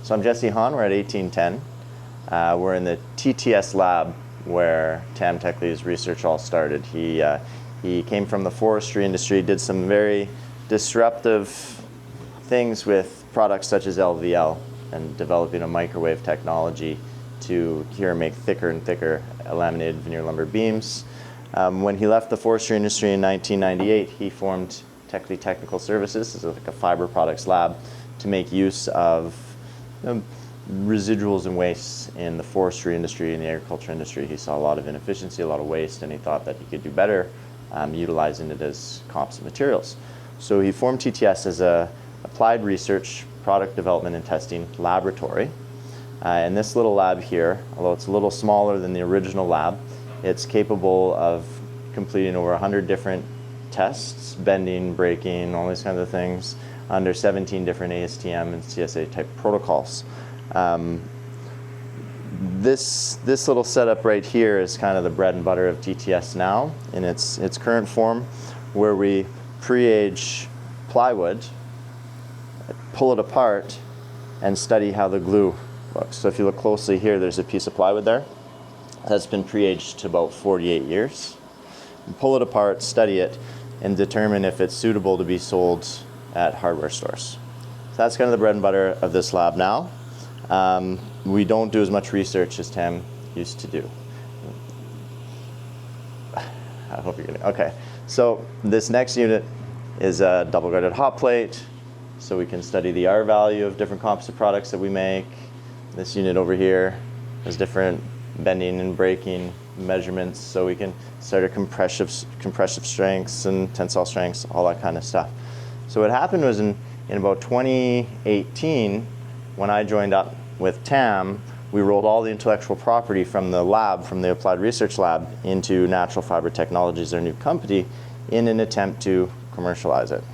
So I'm Jesse Hahn, we're at 1810. We're in the TTS lab where Tam Tekle's research all started. He came from the forestry industry, did some very disruptive things with products such as LVL and developing a microwave technology to make thicker and thicker laminated veneer lumber beams. When he left the forestry industry in 1998, he formed Tekle Technical Services, it's like a fiber products lab, to make use of residuals and wastes in the forestry industry and the agriculture industry. He saw a lot of inefficiency, a lot of waste, and he thought that he could do better utilizing it as composite materials. So he formed TTS as a applied research, product development and testing laboratory. And this little lab here, although it's a little smaller than the original lab, it's capable of completing over 100 different tests, bending, breaking, all these kinds of things, under 17 different ASTM and CSA type protocols. This little setup right here is kind of the bread and butter of TTS now in its current form, where we pre-age plywood, pull it apart, and study how the glue looks. So if you look closely here, there's a piece of plywood there that's been pre-aged to about 48 years. And pull it apart, study it, and determine if it's suitable to be sold at hardware stores. So that's kind of the bread and butter of this lab now. We don't do as much research as Tam used to do. I hope you're getting, okay. So this next unit is a double guarded hot plate, so we can study the R value of different composite products that we make. This unit over here has different bending and breaking measurements, so we can start compressive strengths and tensile strengths, all that kind of stuff. So what happened was in about 2018, when I joined up with Tam, we rolled all the intellectual property from the lab, from the Applied Research Lab, into Natural Fiber Technologies, their new company, in an attempt to commercialize it.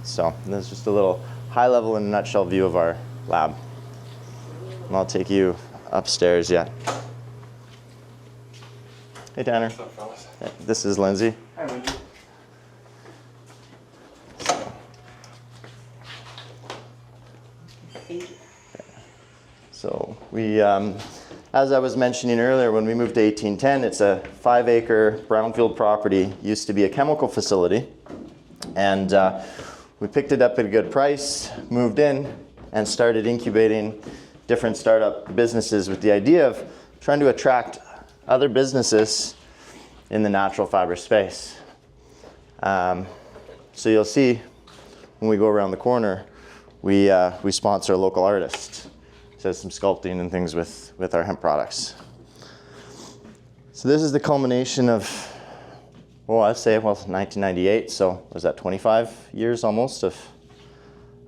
So that's just a little high level in a nutshell view of our lab. And I'll take you upstairs, yeah. Hey Tanner. What's up, fellas? This is Lindsay. Hi, Lindsay. So we, as I was mentioning earlier, when we moved to 1810, it's a 5-acre brownfield property, used to be a chemical facility. And we picked it up at a good price, moved in, and started incubating different startup businesses with the idea of trying to attract other businesses in the natural fiber space. So you'll see when we go around the corner, we sponsor a local artist. So some sculpting and things with our hemp products. So this is the culmination of, well, I'd say, 1998. So was that 25 years almost of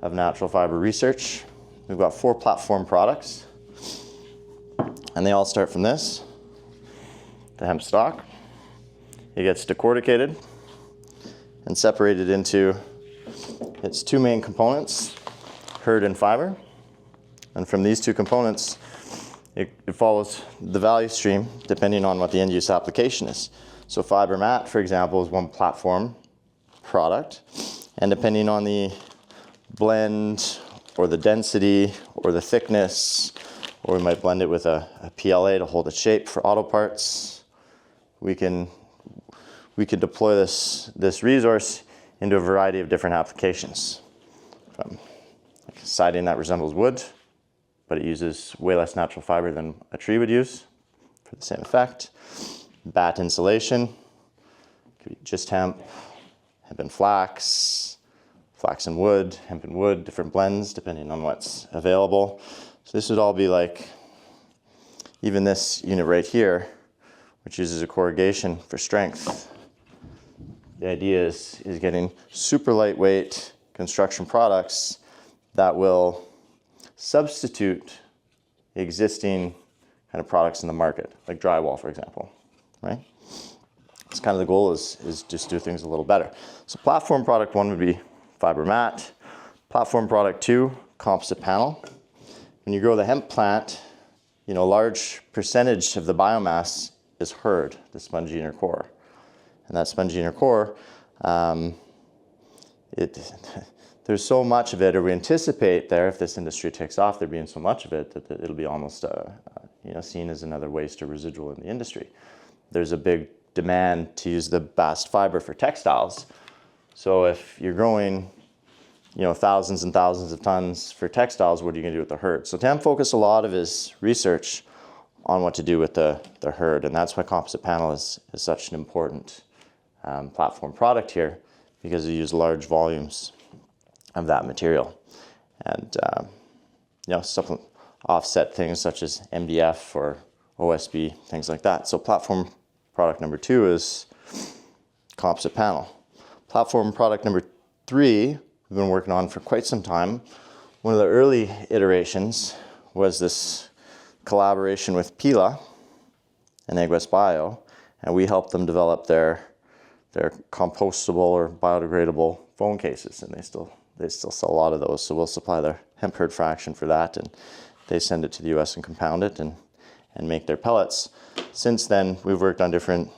natural fiber research. We've got 4 platform products, and they all start from this, the hemp stalk. It gets decorticated and separated into its 2 main components, hurd and fiber. And from these 2 components, it follows the value stream depending on what the end use application is. So fiber mat, for example, is one platform product. And depending on the blend or the density or the thickness, or we might blend it with a PLA to hold its shape for auto parts, we can deploy this resource into a variety of different applications. From siding that resembles wood, but it uses way less natural fiber than a tree would use for the same effect. Bat insulation, could be just hemp and flax, flax and wood, hemp and wood, different blends depending on what's available. So this would all be like, even this unit right here, which uses a corrugation for strength. The idea is getting super lightweight construction products that will substitute existing kind of products in the market, like drywall, for example, right? It's kind of the goal is just do things a little better. So platform product 1 would be fiber mat. Platform product 2, composite panel. When you grow the hemp plant, a large percentage of the biomass is hurd, the spongy inner core. And that spongy inner core, the there's so much of it, or we anticipate there, if this industry takes off, there being so much of it that it'll be almost seen as another waste or residual in the industry. There's a big demand to use the bast fiber for textiles. So if you're growing thousands and thousands of tons for textiles, what are you going to do with the herd? So Tam focused a lot of his research on what to do with the herd, and that's why composite panel is such an important platform product here, because you use large volumes of that material. And offset things such as MDF or OSB, things like that. So platform product number 2 is composite panel. Platform product number 3, we've been working on for quite some time. One of the early iterations was this collaboration with Pila and Aguas Bio, and we helped them develop their compostable or biodegradable phone cases, and they still sell a lot of those. So we'll supply their hemp herd fraction for that, and they send it to the US and compound it and make their pellets. Since then, we've worked on different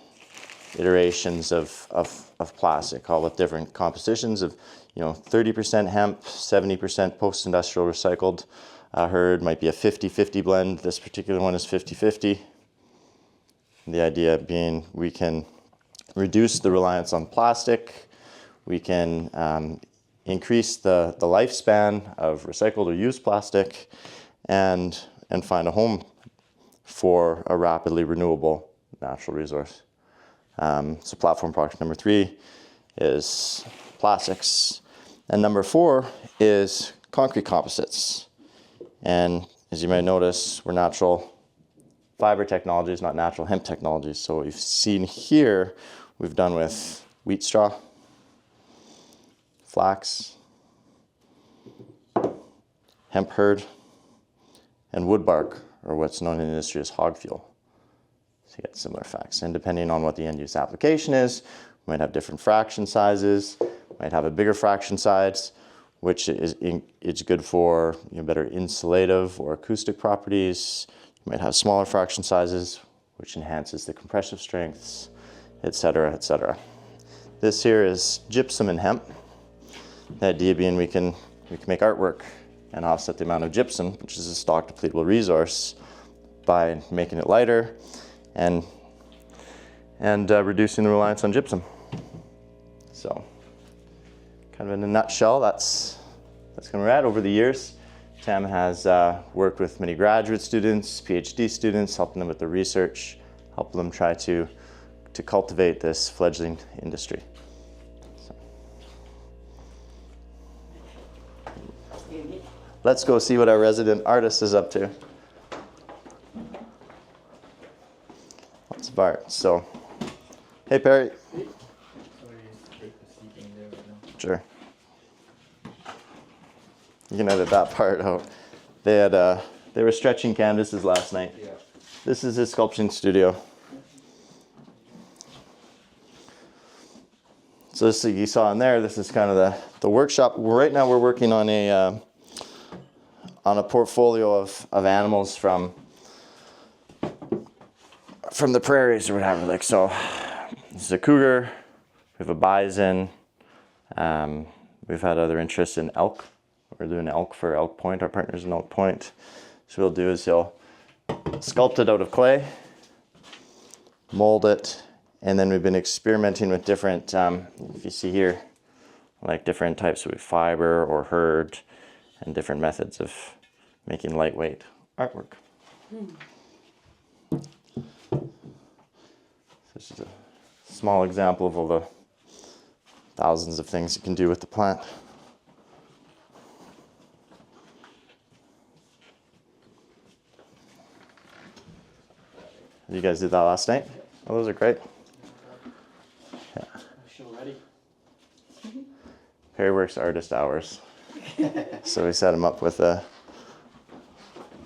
iterations of plastic, all with different compositions of 30% hemp, 70% post-industrial recycled herd, might be a 50-50 blend. This particular one is 50-50. The idea being we can reduce the reliance on plastic, we can increase the lifespan of recycled or used plastic, and find a home for a rapidly renewable natural resource. So platform product number 3 is plastics. And number 4 is concrete composites. And as you may notice, we're natural fiber technologies, not natural hemp technologies. So what you've seen here, we've done with wheat straw, flax, hemp herd, and wood bark, or what's known in the industry as hog fuel. So you get similar effects. And depending on what the end use application is, we might have different fraction sizes, might have a bigger fraction size, which it's good for better insulative or acoustic properties. You might have smaller fraction sizes, which enhances the compressive strengths, etc., etc. This here is gypsum and hemp. The idea being we can make artwork and offset the amount of gypsum, which is a stock depletable resource, by making it lighter and reducing the reliance on gypsum. So, kind of in a nutshell, that's kind of where we're at. Over the years, Tam has worked with many graduate students, PhD students, helping them with their research, helping them try to cultivate this fledgling industry. So. Let's go see what our resident artist is up to. Lots of art. So, hey Perry. Sure. You can edit that part out. They were stretching canvases last night. Yeah. This is his sculpting studio. So this you saw in there. This is kind of the workshop. Right now we're working on a portfolio of animals from the prairies or whatever. Like so, this is a cougar. We have a bison. We've had other interests in elk. We're doing elk for Elk Point. Our partner's in Elk Point. So what he'll do is he'll sculpt it out of clay, mold it, and then we've been experimenting with different, if you see here, like different types of fiber or herd and different methods of making lightweight artwork. This is a small example of all the thousands of things you can do with the plant. You guys did that last night? Oh, those are great. Yeah. Show ready? Perry works artist hours. So we set him up with a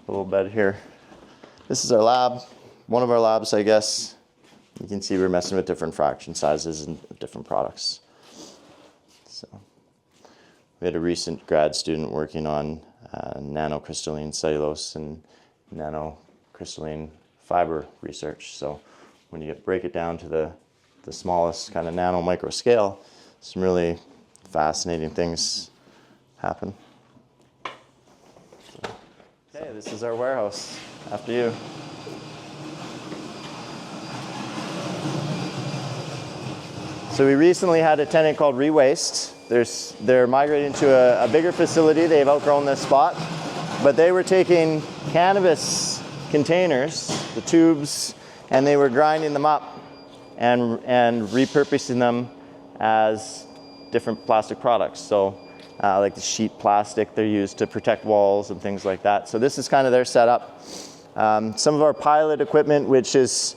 little bed here. This is our lab, one of our labs, I guess. You can see we're messing with different fraction sizes and different products. So we had a recent grad student working on nanocrystalline cellulose and nanocrystalline fiber research. So when you break it down to the smallest kind of nano micro scale, some really fascinating things happen. Okay, this is our warehouse. After you. So we recently had a tenant called Rewaste. They're migrating to a bigger facility. They've outgrown this spot, but they were taking cannabis containers, the tubes, and they were grinding them up and repurposing them as different plastic products. So like the sheet plastic they're used to protect walls and things like that. So this is kind of their setup. Some of our pilot equipment, which is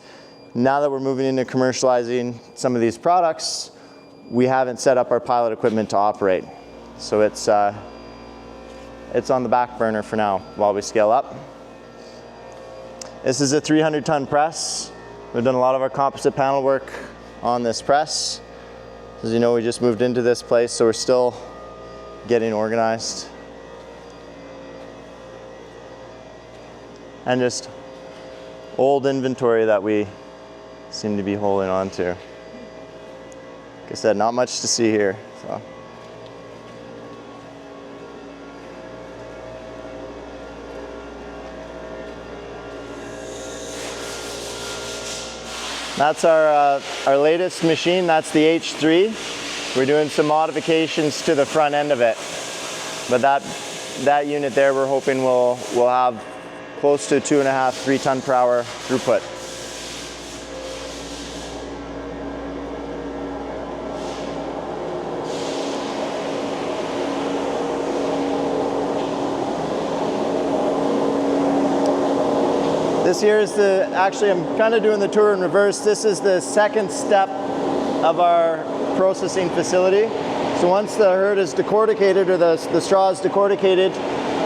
now that we're moving into commercializing some of these products, we haven't set up our pilot equipment to operate. So it's on the back burner for now while we scale up. This is a 300-ton press. We've done a lot of our composite panel work on this press. As you know, we just moved into this place, so we're still getting organized. And just old inventory that we seem to be holding on to. Like I said, not much to see here. So. That's our latest machine. That's the H3. We're doing some modifications to the front end of it. But that unit there, we're hoping will have close to 2.5, 3 ton per hour throughput. This here is actually I'm kind of doing the tour in reverse. This is the second step of our processing facility. So once the herd is decorticated, or the straw is decorticated,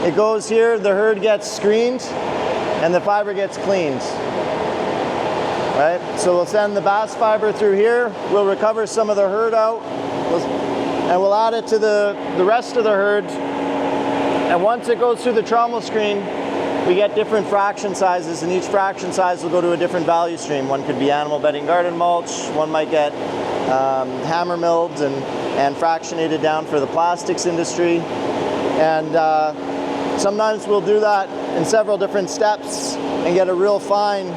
it goes here, the herd gets screened, and the fiber gets cleaned. Right? So we'll send the bast fiber through here, we'll recover some of the herd out, and we'll add it to the rest of the herd. And once it goes through the trommel screen, we get different fraction sizes, and each fraction size will go to a different value stream. One could be animal bedding garden mulch, one might get hammer milled and fractionated down for the plastics industry. And sometimes we'll do that in several different steps and get a real fine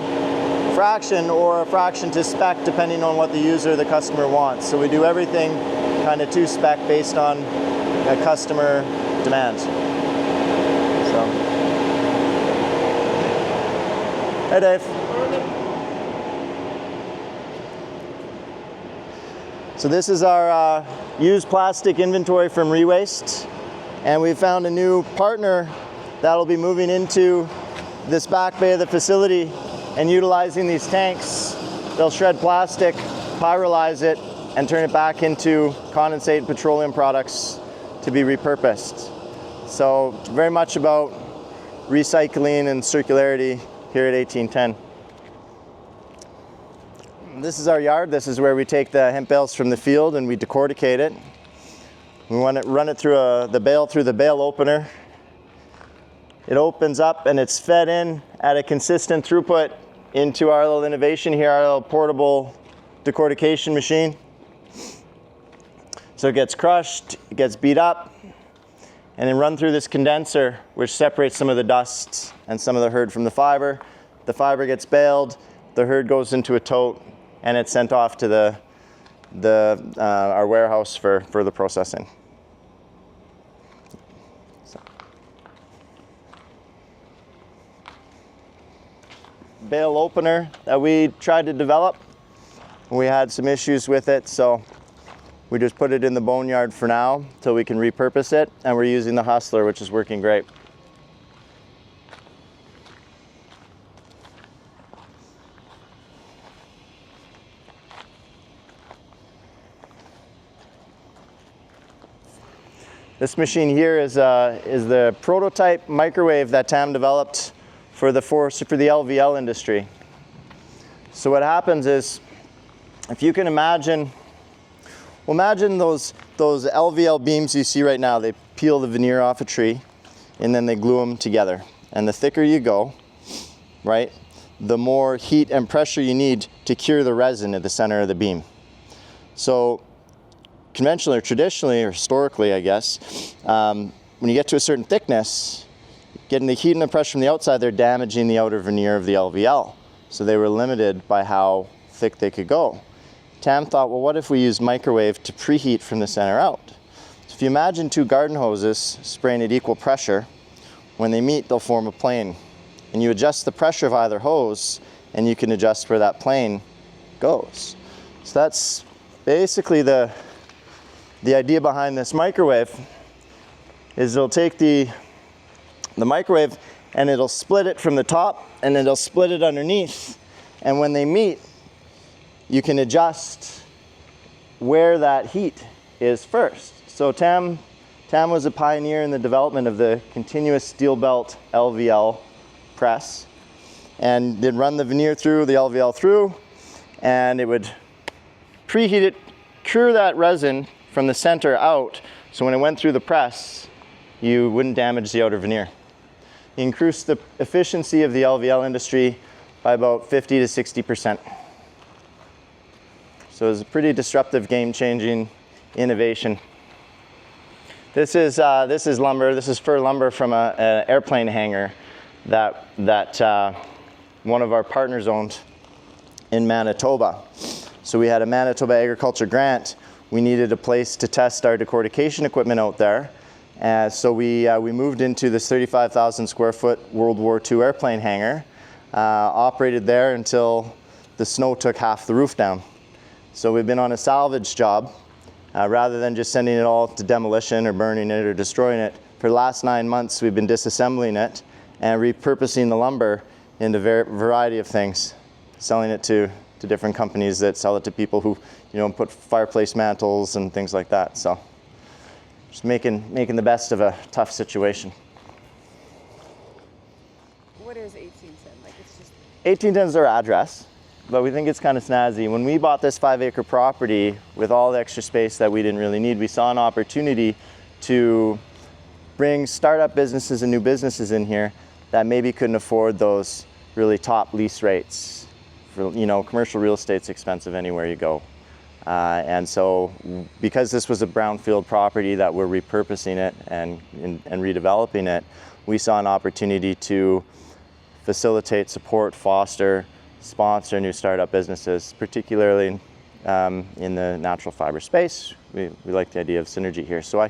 fraction or a fraction to spec, depending on what the user, the customer wants. So we do everything kind of to spec based on customer demand. So. Hey, Dave. So this is our used plastic inventory from Rewaste, and we found a new partner that'll be moving into this back bay of the facility and utilizing these tanks. They'll shred plastic, pyrolyze it, and turn it back into condensate and petroleum products to be repurposed. So very much about recycling and circularity here at 1810. This is our yard. This is where we take the hemp bales from the field and we decorticate it. We want to run it through the bale opener. It opens up and it's fed in at a consistent throughput into our little innovation here, our little portable decortication machine. So it gets crushed, it gets beat up, and then run through this condenser, which separates some of the dust and some of the herd from the fiber. The fiber gets baled, the herd goes into a tote, and it's sent off to our warehouse for further processing. So. Bale opener that we tried to develop. We had some issues with it, so we just put it in the boneyard for now till we can repurpose it, and we're using the Hustler, which is working great. This machine here is the prototype microwave that Tam developed for the LVL industry. So what happens is, if you can imagine those LVL beams you see right now. They peel the veneer off a tree and then they glue them together. And the thicker you go, right, the more heat and pressure you need to cure the resin at the center of the beam. So conventionally or traditionally or historically, I guess, when you get to a certain thickness, getting the heat and the pressure from the outside, they're damaging the outer veneer of the LVL. So they were limited by how thick they could go. Tam thought, well, what if we use microwave to preheat from the center out? So if you imagine two garden hoses spraying at equal pressure, when they meet, they'll form a plane. And you adjust the pressure of either hose, and you can adjust where that plane goes. So that's basically the idea behind this microwave, is it'll take the microwave and it'll split it from the top and it'll split it underneath. And when they meet, you can adjust where that heat is first. So Tam was a pioneer in the development of the continuous steel belt LVL press, and they'd run the veneer through, the LVL through, and it would preheat it, cure that resin from the center out, so when it went through the press, you wouldn't damage the outer veneer. You increase the efficiency of the LVL industry by about 50 to 60%. So it's a pretty disruptive, game-changing innovation. This is lumber. This is fir lumber from an airplane hangar that one of our partners owned in Manitoba. So we had a Manitoba agriculture grant. We needed a place to test our decortication equipment out there. So we moved into this 35,000 square foot World War II airplane hangar, operated there until the snow took half the roof down. So we've been on a salvage job, rather than just sending it all to demolition or burning it or destroying it. For the last 9 months, we've been disassembling it and repurposing the lumber into a variety of things, selling it to different companies that sell it to people who, put fireplace mantles and things like that. So just making the best of a tough situation. What is 1810? Like, it's just 1810 is our address, but we think it's kind of snazzy. When we bought this 5-acre property with all the extra space that we didn't really need, we saw an opportunity to bring startup businesses and new businesses in here that maybe couldn't afford those really top lease rates. For, commercial real estate's expensive anywhere you go. And so because this was a brownfield property that we're repurposing it and redeveloping it, we saw an opportunity to facilitate, support, foster, sponsor new startup businesses, particularly in the natural fiber space. We like the idea of synergy here. So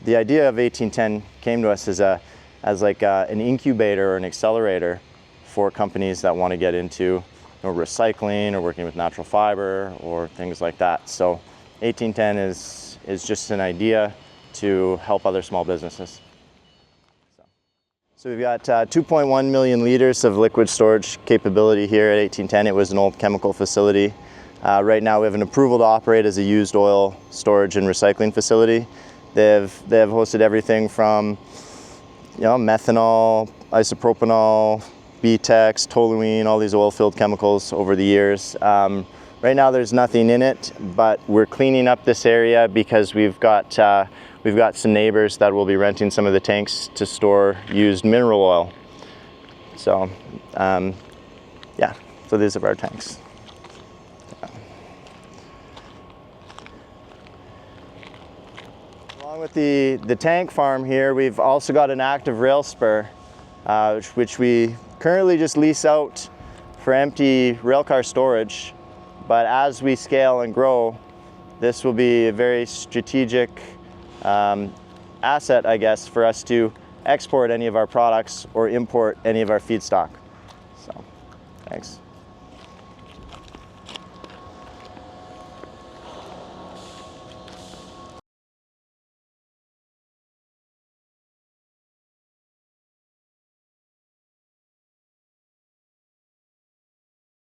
the idea of 1810 came to us as an incubator or an accelerator for companies that want to get into recycling or working with natural fiber or things like that. So 1810 is just an idea to help other small businesses. So we've got 2.1 million liters of liquid storage capability here at 1810. It was an old chemical facility. Right now we have an approval to operate as a used oil storage and recycling facility. They have hosted everything from methanol, isopropanol, BTEX, toluene, all these oil-filled chemicals over the years. Right now there's nothing in it, but we're cleaning up this area because we've got some neighbors that will be renting some of the tanks to store used mineral oil. So yeah, so these are our tanks. Along with the tank farm here, we've also got an active rail spur, which we currently just lease out for empty railcar storage. But as we scale and grow, this will be a very strategic asset, I guess, for us to export any of our products or import any of our feedstock. So, thanks.